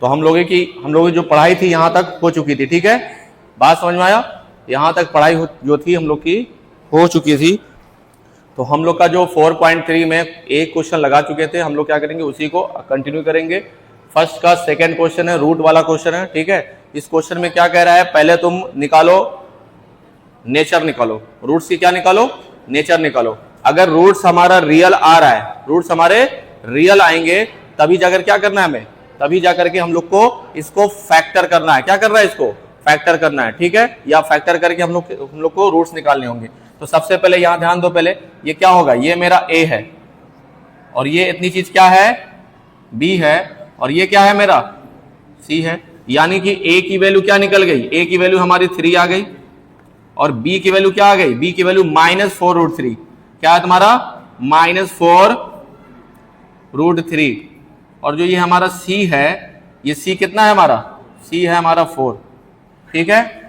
तो हम लोगों की जो पढ़ाई थी यहाँ तक हो चुकी थी। ठीक है, बात समझ में आया? यहाँ तक पढ़ाई जो थी हम लोग की हो चुकी थी। तो हम लोग का जो 4.3 में एक क्वेश्चन लगा चुके थे, हम लोग क्या करेंगे उसी को कंटिन्यू करेंगे। फर्स्ट का सेकंड क्वेश्चन है, रूट वाला क्वेश्चन है। ठीक है, इस क्वेश्चन में क्या कह रहा है, पहले तुम निकालो नेचर, निकालो रूट्स की, क्या निकालो, नेचर निकालो। अगर रूट्स हमारा रियल आ रहा है, रूट्स हमारे रियल आएंगे तभी जाकर क्या करना है हमें, तभी जाकर के हम लोग को इसको फैक्टर करना है। क्या करना है, इसको फैक्टर करना है। ठीक है, या फैक्टर करके हम लोग को रूट्स निकालने होंगे। तो सबसे पहले यहां ध्यान दो, पहले ये क्या होगा, ये मेरा a है और ये इतनी चीज क्या है, b है, और ये क्या है मेरा c है। यानी कि a की वैल्यू क्या निकल गई, a की वैल्यू हमारी 3 आ गई और b की वैल्यू क्या आ गई, b की वैल्यू -4√3। क्या है तुम्हारा, -4√3। और जो ये हमारा c है, ये c कितना है हमारा, c है हमारा 4। ठीक है,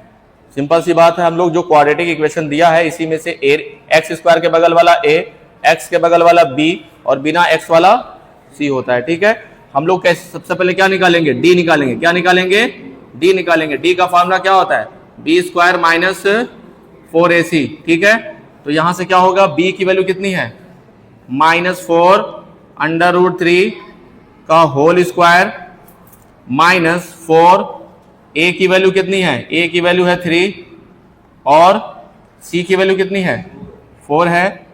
सिंपल सी बात है। हम लोग जो क्वाड्रेटिक इक्वेशन दिया है इसी में से एक्स स्क्वायर के बगल वाला a, x के बगल वाला b और बिना x वाला c होता है। ठीक है, हम लोग कैसे सबसे पहले क्या निकालेंगे, d निकालेंगे। क्या निकालेंगे, d निकालेंगे। d का फॉर्मूला क्या होता है, b² - 4ac। ठीक है, तो यहां से क्या होगा, b की वैल्यू कितनी है, -4√3 का होल स्क्वायर -4, a की वैल्यू कितनी है, a की वैल्यू है 3 और c की वैल्यू कितनी है, 4 है।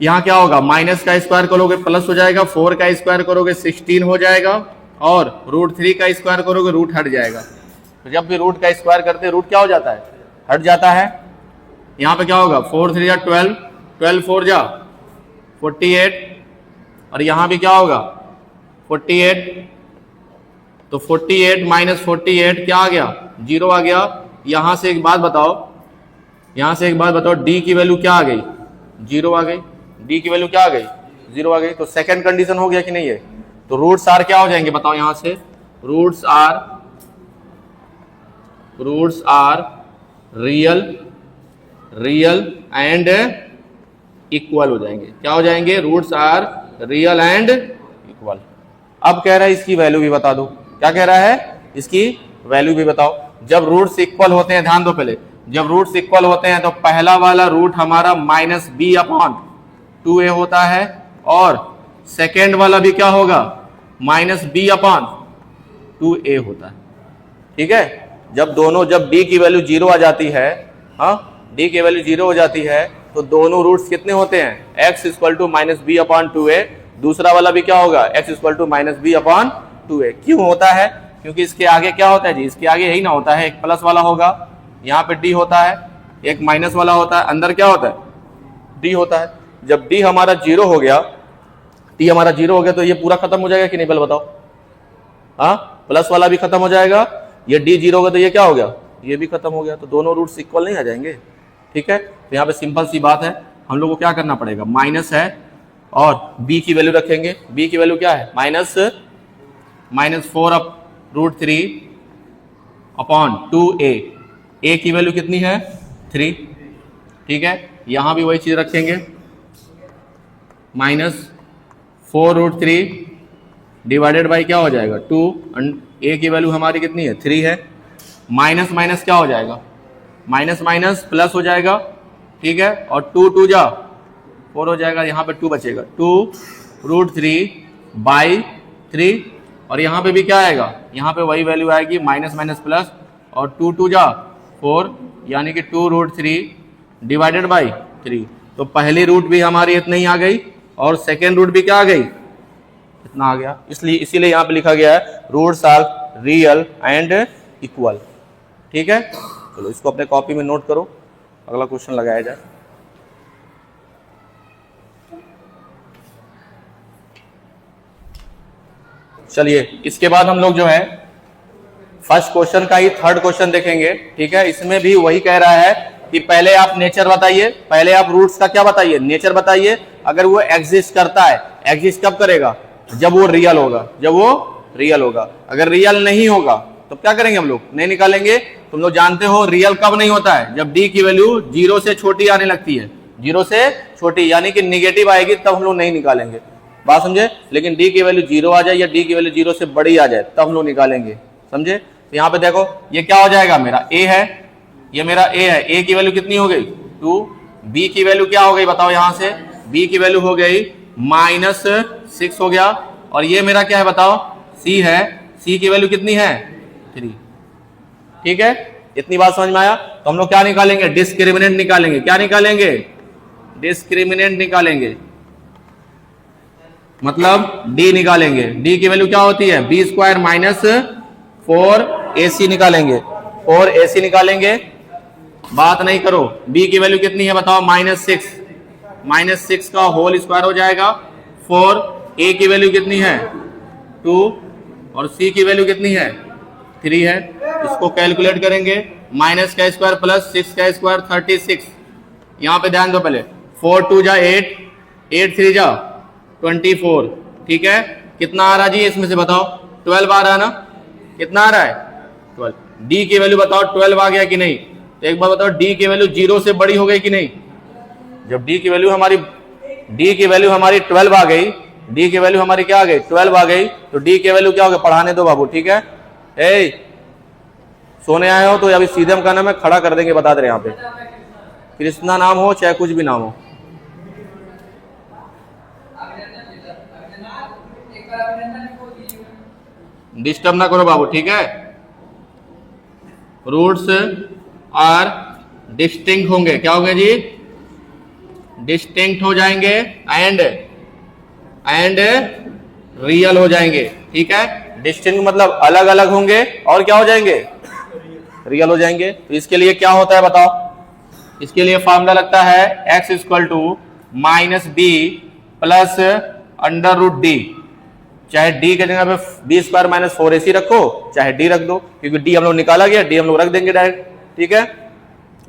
यहां क्या होगा, माइनस का स्क्वायर करोगे प्लस हो जाएगा, 4 का स्क्वायर करोगे 16 हो जाएगा और √3 का स्क्वायर करोगे रूट हट जाएगा। तो जब भी रूट का स्क्वायर करते हैं रूट क्या हो जाता है, हट जाता है। यहां पे क्या होगा, 4 3 = 12, 12 4 = 48 और यहां भी क्या होगा 48। तो 48 - 48 क्या आ गया, 0 आ गया। यहां से एक बात बताओ, d की वैल्यू क्या आ गई, 0 आ गई। d की वैल्यू क्या आ गई, 0 आ गई। तो सेकंड कंडीशन हो गया कि नहीं है। तो रूट्स आर क्या हो जाएंगे बताओ, यहां से roots are real and equal हो जाएंगे। क्या हो जाएंगे, roots are real and equal. अब कह रहा है इसकी वैल्यू भी बता दो। क्या कह रहा है, इसकी वैल्यू भी बताओ। जब रूट्स इक्वल होते हैं, ध्यान दो पहले, जब रूट्स इक्वल होते हैं तो पहला वाला रूट हमारा -b/2a होता है और सेकेंड वाला भी क्या होगा, -b/2a होता है। ठीक है, जब d की वैल्यू 0 आ जाती है, d की वैल्यू 0 हो जाती है तो दोनों रूट्स कितने होते हैं, x = -b/2a। दूसरा वाला भी क्या होगा, x = -b/2a। क्यों होता है, क्योंकि इसके आगे क्या होता है जी, इसके आगे यही ना होता है, एक प्लस वाला होगा, यहाँ पे d होता है, एक माइनस वाला होता है, अंदर क्या होता है, d होता है। जब d हमारा 0 हो गया, तो ये पूरा खत्म हो जाएगा कि नहीं, पहले बताओ। प्लस वाला भी खत्म हो जाएगा, ये d 0 होगा तो ये क्या हो गया, ये भी खत्म हो गया। तो दोनों रूट्स इक्वल नहीं आ जाएंगे। ठीक है, तो यहाँ पे सिंपल सी बात है, हम लोग को क्या करना पड़ेगा, माइनस है और b की वैल्यू रखेंगे। b की वैल्यू क्या है, -4√3/2a। a की वैल्यू कितनी है, 3। ठीक है, यहां भी वही चीज रखेंगे, -4√3 डिवाइडेड बाई क्या हो जाएगा, 2। a की वैल्यू हमारी कितनी है, 3 है। माइनस माइनस क्या हो जाएगा, माइनस माइनस प्लस हो जाएगा। ठीक है, और 2 2 जा 4 हो जाएगा, यहाँ पे 2 बचेगा, 2√3/3 और यहाँ पे भी क्या आएगा, यहाँ पे वही वैल्यू आएगी, माइनस माइनस प्लस और 2 2 जा 4, यानी कि 2√3/3। तो पहली रूट भी हमारी इतनी ही आ गई और सेकेंड रूट भी क्या आ गई, इतना आ गया। इसीलिए यहाँ पे लिखा गया है roots are real and equal. ठीक है, चलो इसको अपने कॉपी में नोट करो, अगला क्वेश्चन लगाया जाए। चलिए, इसके बाद हम लोग जो है फर्स्ट क्वेश्चन का ही थर्ड क्वेश्चन देखेंगे। ठीक है, इसमें भी वही कह रहा है कि पहले आप नेचर बताइए, पहले आप रूट्स का क्या बताइए, नेचर बताइए। अगर वो एग्जिस्ट करता है, एग्जिस्ट कब करेगा, जब वो रियल होगा, अगर रियल नहीं होगा तो क्या करेंगे, हम लोग नहीं निकालेंगे। तुम लोग जानते हो रियल कब नहीं होता है, जब d की वैल्यू 0 से छोटी आने लगती है, 0 से छोटी यानी कि निगेटिव आएगी, तब हम लोग नहीं निकालेंगे। बात समझे। लेकिन डी की वैल्यू 0 आ जाए या डी की वैल्यू 0 से बड़ी आ जाए तब हम लोग निकालेंगे, समझे। तो यहाँ पे देखो ये क्या हो जाएगा, मेरा ए है, ये मेरा ए है, ए की वैल्यू कितनी हो गई 2, बी की वैल्यू क्या हो गई बताओ, यहां से बी की वैल्यू हो गई -6 हो गया, और ये मेरा क्या है बताओ सी है, सी की वैल्यू कितनी है 3। ठीक है, इतनी बात समझ में आया। तो हम लोग क्या निकालेंगे, डिस्क्रिमिनेंट निकालेंगे। क्या निकालेंगे, डिस्क्रिमिनेंट निकालेंगे, मतलब डी निकालेंगे। डी की वैल्यू क्या होती है b² - 4ac निकालेंगे, 4ac निकालेंगे। बात नहीं करो, b की वैल्यू कितनी है बताओ -6 का होल स्क्वायर हो जाएगा 4, a की वैल्यू कितनी है 2 और c की वैल्यू कितनी है 3 है। इसको कैलकुलेट करेंगे, -² + 6² 36। यहां पे ध्यान दो पहले, 4 2 जा 8, 8 3 जा 24। ठीक है, कितना आ रहा जी इसमें से बताओ, 12 आ रहा है ना, कितना आ रहा है 12। डी की वैल्यू बताओ 12 आ गया कि नहीं, तो एक बार बताओ डी की वैल्यू 0 से बड़ी हो गई कि नहीं। जब डी की वैल्यू हमारी 12 आ गई, डी की वैल्यू हमारी क्या आ गई 12 आ गई, तो डी की वैल्यू क्या हो गया, पढ़ाने दो बाबू। ठीक है, सोने आए हो तो अभी सीधे हम कहना में खड़ा कर देंगे, बता दे रहे यहाँ पे, कृष्णा नाम हो चाहे कुछ भी नाम हो। डिस्टर्ब ना करो बाबू, ठीक है। रूट्स आर डिस्टिंक्ट होंगे, क्या होंगे जी, डिस्टिंक्ट हो जाएंगे एंड रियल हो जाएंगे। ठीक है, डिस्टिंक्ट मतलब अलग अलग होंगे और क्या हो जाएंगे, रियल हो जाएंगे। तो इसके लिए क्या होता है बताओ, इसके लिए फॉर्मूला लगता है x = -b + √d। चाहे d के जगह पे b² - 4ac रखो, चाहे d रख दो, क्योंकि d हम लोग निकाला गया, d हम लोग रख देंगे डायरेक्ट। ठीक है,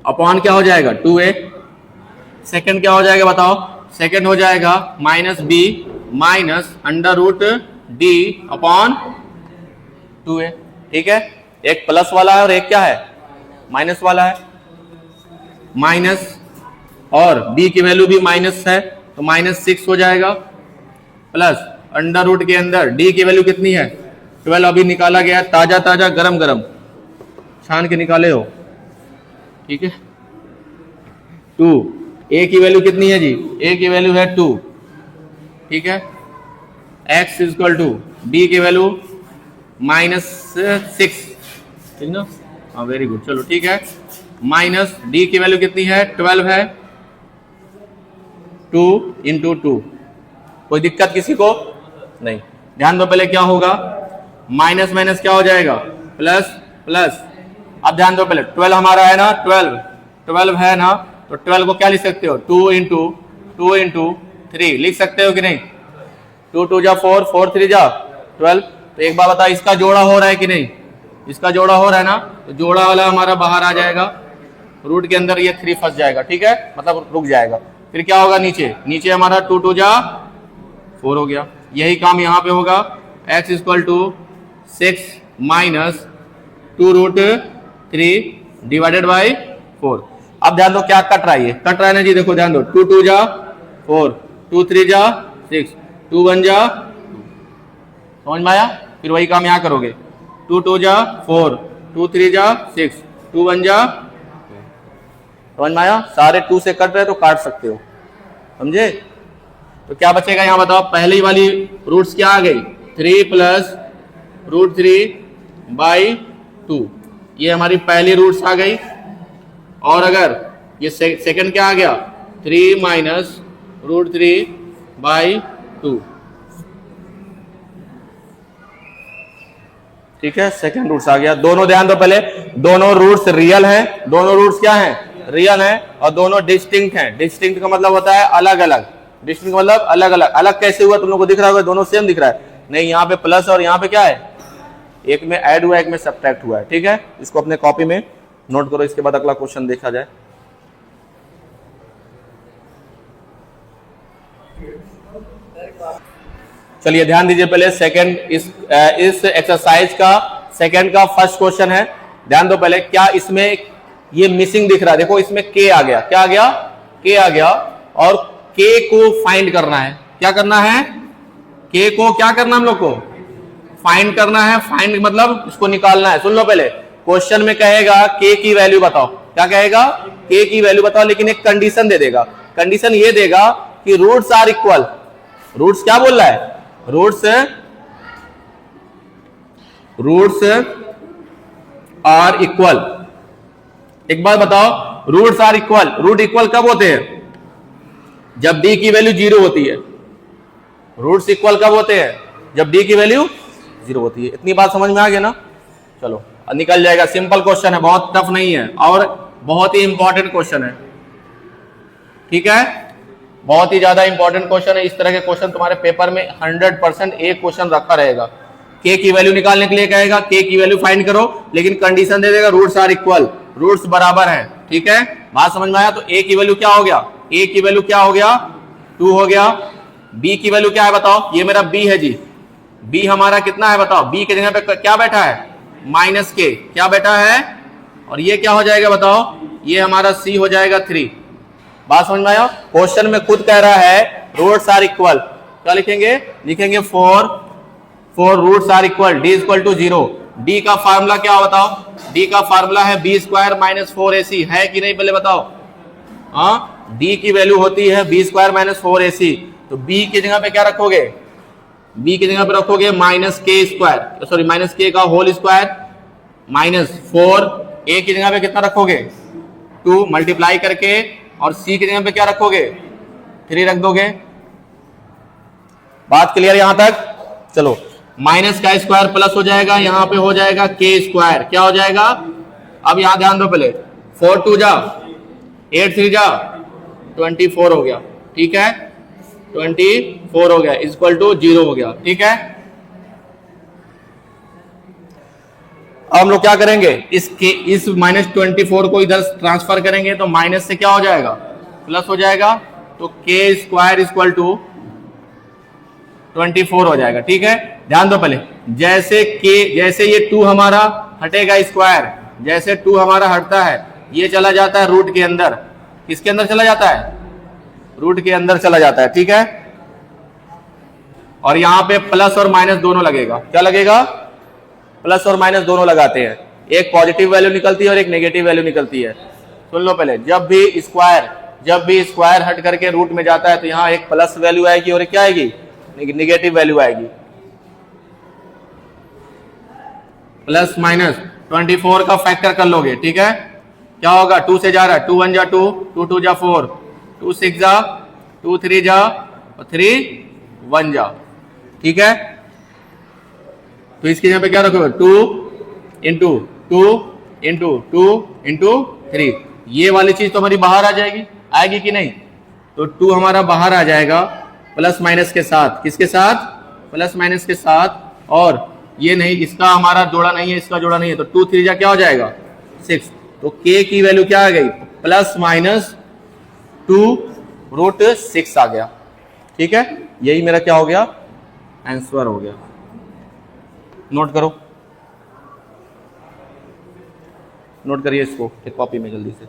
अपॉन क्या हो जाएगा 2a। सेकंड क्या हो जाएगा बताओ, सेकंड हो जाएगा -b - √d अपॉन 2a। ठीक है, एक प्लस वाला है और एक क्या है माइनस वाला है, माइनस, और b की वैल्यू भी माइनस है तो -6 हो जाएगा, प्लस अंडर रूट के अंदर d की वैल्यू कितनी है 12, अभी निकाला गया, ताजा ताजा गरम गरम छान के निकाले हो। ठीक है, 2, a की वैल्यू कितनी है जी, a की वैल्यू है 2। ठीक है, x = d की वैल्यू -6, ठीक ना, हाँ वेरी गुड, चलो ठीक है। माइनस d की वैल्यू कितनी है 12 है, 2 × 2। कोई दिक्कत किसी को नहीं। ध्यान दो पहले क्या होगा, माइनस माइनस क्या हो जाएगा प्लस प्लस। अब ध्यान दो पहले 12 हमारा है ना, 12 है ना, तो 12 को क्या लिख सकते हो 2 × 3 लिख सकते हो कि नहीं। 2 2 जा 4, 4 3 जा 12। तो एक बार बता, इसका जोड़ा हो रहा है कि नहीं, इसका जोड़ा हो रहा है ना, तो जोड़ा वाला हमारा बाहर आ जाएगा, रूट के अंदर ये 3 फंस जाएगा। ठीक है, मतलब रुक जाएगा। फिर क्या होगा, नीचे हमारा 2 2 जा 4 हो गया। यही काम यहाँ पे होगा, x = 6 - 2√3 / 4। अब ध्यान दो क्या कट रहा है, ये कट रहा है ना जी, देखो ध्यान दो, 2 2 जा 4, 2 3 जा 6, 2 1 जा 2। समझ में आया। फिर वही काम यहाँ करोगे, 2 2 जा 4, 2 3 जा 6, 2 1 जा 2। समझ में आया, सारे 2 से कट रहे तो काट सकते हो, समझे। तो क्या बचेगा यहाँ बताओ, पहली वाली रूट्स क्या आ गई 3 + √3/2, ये हमारी पहली रूट्स आ गई। और अगर ये सेकंड क्या आ गया 3 - √3/2। ठीक है, सेकंड रूट्स आ गया। दोनों ध्यान दो पहले, दोनों रूट्स रियल हैं, दोनों रूट्स क्या हैं रियल हैं, और दोनों डिस्टिंक्ट हैं। डिस्टिंक्ट का मतलब होता है अलग अलग, डिस्टिंक्ट मतलब अलग अलग। अलग कैसे हुआ, तुम लोग को दिख रहा होगा दोनों सेम दिख रहा है, नहीं यहाँ पे प्लस और यहाँ पे क्या है, एक में ऐड हुआ है, एक में सब्ट्रैक्ट हुआ है। ठीक है, इसको अपने कॉपी में नोट करो, इसके बाद अगला क्वेश्चन देखा जाए। चलिए ध्यान दीजिए पहले, सेकंड इस एक्सरसाइज का सेकंड का फर्स्ट क्वेश्चन है। ध्यान दो पहले, क्या इसमें ये मिसिंग दिख रहा है, देखो इसमें k आ गया, क्या आ गया, k आ गया, और k को फाइंड करना है। क्या करना है, के को क्या करना हम लोग को फाइंड करना है। फाइंड मतलब इसको निकालना है। सुन लो पहले, क्वेश्चन में कहेगा के की वैल्यू बताओ। क्या कहेगा? के की वैल्यू बताओ, लेकिन एक कंडीशन दे देगा। कंडीशन ये देगा कि रूट्स आर इक्वल। रूट्स क्या बोल रहा है? Roots are equal. एक बार बताओ, roots are equal, root equal कब होते हैं? जब डी की वैल्यू 0 होती है। रूट्स इक्वल कब होते हैं? जब डी की वैल्यू 0 होती है। इतनी बात समझ में आ गया ना? चलो निकल जाएगा। सिंपल क्वेश्चन है, बहुत टफ नहीं है और बहुत ही इंपॉर्टेंट क्वेश्चन है। ठीक है, बहुत ही ज्यादा इंपॉर्टेंट क्वेश्चन है। इस तरह के क्वेश्चन तुम्हारे पेपर में 100% एक क्वेश्चन रखा रहेगा। के की वैल्यू निकालने के लिए कहेगा के की वैल्यू फाइंड करो, लेकिन कंडीशन दे देगा रूट्स आर इक्वल, रूट्स बराबर है। ठीक है, बात समझ में आया? तो ए की वैल्यू क्या हो गया? ए की वैल्यू क्या हो गया? 2 हो गया। बी की वैल्यू क्या है बताओ? ये मेरा बी है जी। बी हमारा कितना है बताओ? बी की जगह पे क्या बैठा है? माइनस के। क्या बैठा है? और ये क्या हो जाएगा बताओ? ये हमारा सी हो जाएगा 3। बात समझ में आया? क्वेश्चन में खुद कह रहा है रूट्स आर इक्वल। क्या लिखेंगे? लिखेंगे for roots are equal, D equal to 0। D का फार्मूला क्या बताओ? डी का फार्मूला है बी स्क्वायर माइनस 4ac। है कि नहीं पहले बताओ? हाँ, डी की वैल्यू होती है बी स्क्वायर माइनस 4ac। तो बी की जगह पे क्या रखोगे? बी की जगह पे रखोगे माइनस के स्क्वायर, सॉरी माइनस के का होल स्क्वायर माइनस 4। ए की जगह पे कितना रखोगे? 2 मल्टीप्लाई करके, और सी की जगह पे क्या रखोगे? 3 रख दोगे। बात क्लियर यहां तक? चलो, माइनस का स्क्वायर प्लस हो जाएगा, यहां पे हो जाएगा के स्क्वायर। क्या हो जाएगा? अब यहां ध्यान दो पहले, 4 2 जा 8 3 जा 24 हो गया। ठीक है, 24 हो गया, इक्वल टू 0 हो गया। ठीक है, अब हम लोग क्या करेंगे? इस माइनस 24 को इधर ट्रांसफर करेंगे तो माइनस से क्या हो जाएगा? प्लस हो जाएगा। तो के स्क्वायर इक्वल टू 24 हो जाएगा। ठीक है, ध्यान दो पहले, जैसे ये 2 हमारा हटेगा स्क्वायर, जैसे 2 हमारा हटता है, ये चला जाता है रूट के अंदर। किसके अंदर चला जाता है? रूट के अंदर चला जाता है। ठीक है, और यहां पे प्लस और माइनस दोनों लगेगा। क्या लगेगा? प्लस और माइनस दोनों लगाते हैं। एक पॉजिटिव वैल्यू निकलती है और एक नेगेटिव वैल्यू निकलती है। सुन लो पहले, जब भी स्क्वायर हट करके रूट में जाता है तो यहां एक प्लस वैल्यू आएगी और एक क्या आएगी? नेगेटिव वैल्यू आएगी। प्लस माइनस 24 का फैक्टर कर लोगे। ठीक है, क्या होगा? 2 से जा रहा है, 2 1 जा 2, 2 2 जा 4, 2 6 जा, 2 3 जा, और 3 1 जा। ठीक है, तो इसकी जगह पे क्या रखोगे? 2 इंटू 2 इंटू 2 इंटू 3। ये वाली चीज तो हमारी बाहर आ जाएगी, आएगी कि नहीं? तो 2 हमारा बाहर आ जाएगा प्लस माइनस के साथ। किसके साथ? प्लस माइनस के साथ। और ये नहीं, इसका हमारा जोड़ा नहीं है, इसका जोड़ा नहीं है, तो 2 3 जा क्या हो जाएगा? 6। तो के की वैल्यू क्या आ गई? प्लस माइनस 2√6 आ गया। ठीक है, यही मेरा क्या हो गया? आंसर हो गया। नोट करो, नोट करिए इसको एक कॉपी में जल्दी से।